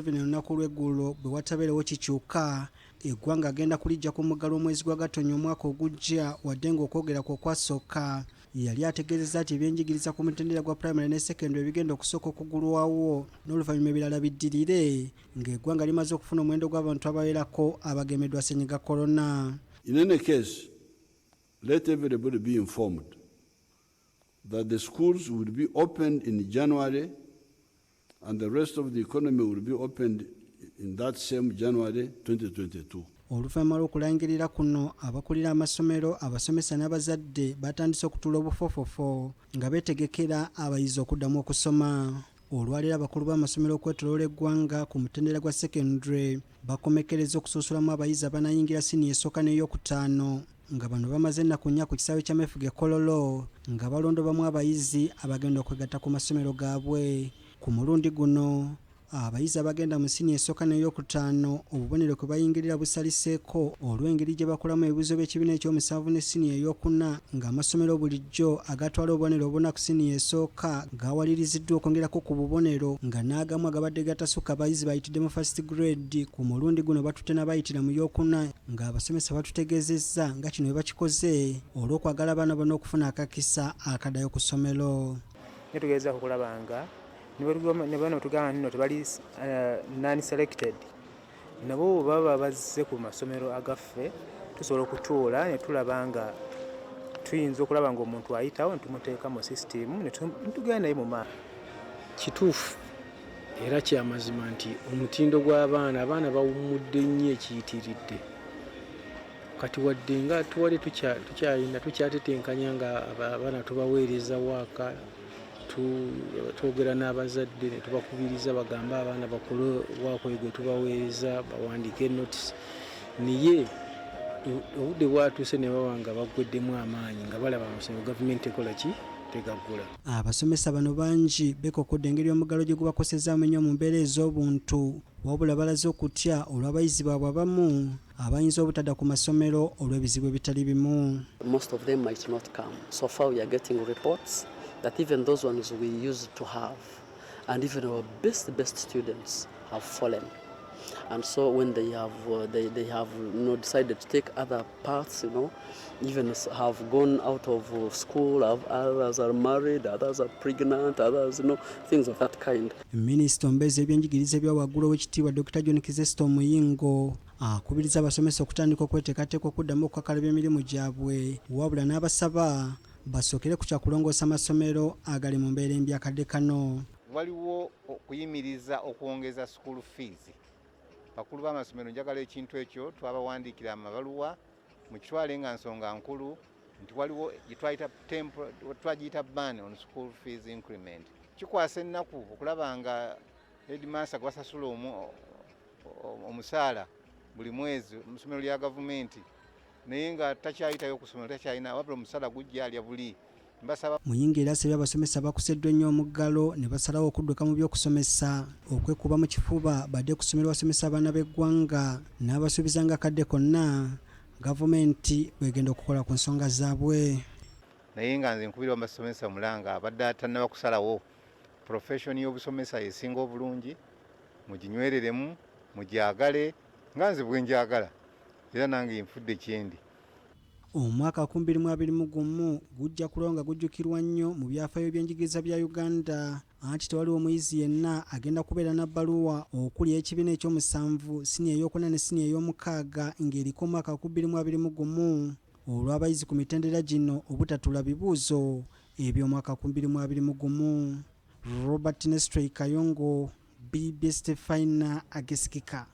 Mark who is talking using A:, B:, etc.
A: 7 olunaku lw'eggulo bwe watabeerewo kikyuka eggwanga agenda kulijja ku muggalo omwezi gwa Gatonnya omwaka ogujja wadde ng'okwogera kwe kwasooka yali ategeezezza nti ebyenjigiriza ku mutendera gwa primary ne secondary bigenda okusooka okuggulwawo n'oluvannyuma ebirala biddirire ng'eggwanga limaze okufuna omuwendo gw'abantu abawerako abagemeddwa ssennyiga corona.
B: In any case, let everybody be informed that the schools will be opened in January and the rest of the economy will be opened in that same January 2022.
A: Oluvannyuma lw'okulangirira kuno abakulira amasomero abasomesa n'abazadde batandise okutuula obufofofo nga beetegekera abayizi okuddamu okusoma. Olwaleero abakulu b'amasomero okwetooloola eggwanga ku mutendera gwa secondary bakomekereza okusunsulamu abayizi abanayingira siniya esooka n'eyokutaano nga bano bamaze ennaku nnya ku kisaawe ky'ameefuga Kololo nga balondobamu abayizi abagenda okwegatta ku masomero gaabwe. Ku mulundi guno abayizi abagenda mu siniya esooka n'eyokutaano obubonero kwe bayingirira busaliseeko olw'engeri gye bakolamu ebibuuzo by'ekibiina ekyomusanvu ne siniya eyokuna ng'amasomero bulijjo agatwala obubonero obuna ku siniya esooka gaawaliriziddwa okwongerako ku bubonero nga n'agamu agabadde gatasukka abayizi bayitidde mu first grade. Ku mulundi guno batutte n'abayitira mu yokuna ng'abasomesa batutegeezezza nga kino bwe bakikoze olw'okwagala abaana bonna okufuna akakisa akaddayo ku ssomero.
C: Netugeeza okulabanga ne bano tugamba nti tebali non-selected nabo baba bazze ku masomero agaffe tusobola okutuula ne tulaba nga tuyinza okulaba ng'omuntu ayitawo ne tumuteeka mu sisitimu ne tugenda naye mu maaso.
D: Kituufu era kya mazima nti omutindo gw'abaana bawummudde nnyo ekiyitiridde kati wadde nga tuwali tukyatetenkanya nga abaana tubaweereza waaka twogera n'abazadde ne tubakubiriza bagamba abaana bakole waakwe gwe tubaweereza bawandiike notice naye obudde bwatuuse ne baba nga baggweddemu amaanyi nga balaba amasomero gavumenti ekola ki tegagula.
A: Abasomesa bano bangi bekokodde engeri omuggalo gye gubakosezaamu ennyo mu mbeera ez'obuntu wabula balaze okutya olw'abayizi baabwe abamu abayinza obutadda ku masomero olw'ebizibu ebitali bimu.
E: Most of them might not come. So far we are getting reports that even those ones we used to have and even our best students have fallen. And so when they have decided to take other paths, even have gone out of school, others are married, others are pregnant, others, things of that kind.
A: Minisita omubeezi ebyenjigiriza ebya waggulu ow'ekitiibwa Dr. John Kizesta Omuyingo akubiriza abasomesa okutandika okweteekateeka okuddamu okukakalabya emirimu gyabwe wabula n'abasaba basookere ku kyakulongoosa amasomero agali mu mbeera embi akadde kano.
F: Waliwo okuyimiriza okwongeza school fees. Bakulu b'amasomero njagala ekintu ekyo twabawandiikira amabaluwa mu kitwale nga nsonga nkulu nti waliwo twagiyita ban on school fees increment. Kikwasa ennaku okulaba nga headmaster gwasasula omusaala buli mwezi mu ssomero lya gavumenti naye nga takyayitayo ku ssomero takyalina wabula omusaala gujja alya buli.
A: Muyingo era asabye abasomesa bakuseddwa ennyo omuggalo ne basalawo okudduka mu by'okusomesa okwekuba mu kifuba badde ku ssomero basomesa abaana b'eggwanga n'abasuubiza nga kadde konna gavumenti bwegenda okukola ku nsonga zaabwe.
F: Naye nga nze nkubira basomesa mulanga abadde atannaba kusalawo profession y'obusomesa esinga obulungi muginywereremu mugyagale nga nze bwe njagala era nange nfudde kyendi.
A: Omwaka 2021 gujja kulonga gujjukirwa nnyo mu byafaayo by'enjigiriza bya Uganda anti tewaliwo muyizi yenna agenda kubeera na bbaluwa okuli ekibiina ekyomusanvu siniya ey'okuna ne siniya ey'omukaaga ng'eriko omwaka 2021 olw'abayizi ku mitendera gino obutatula bibuuzo eby'omwaka 2021. Robert Nestray Kayongo, BBSKATI, Ageesigika.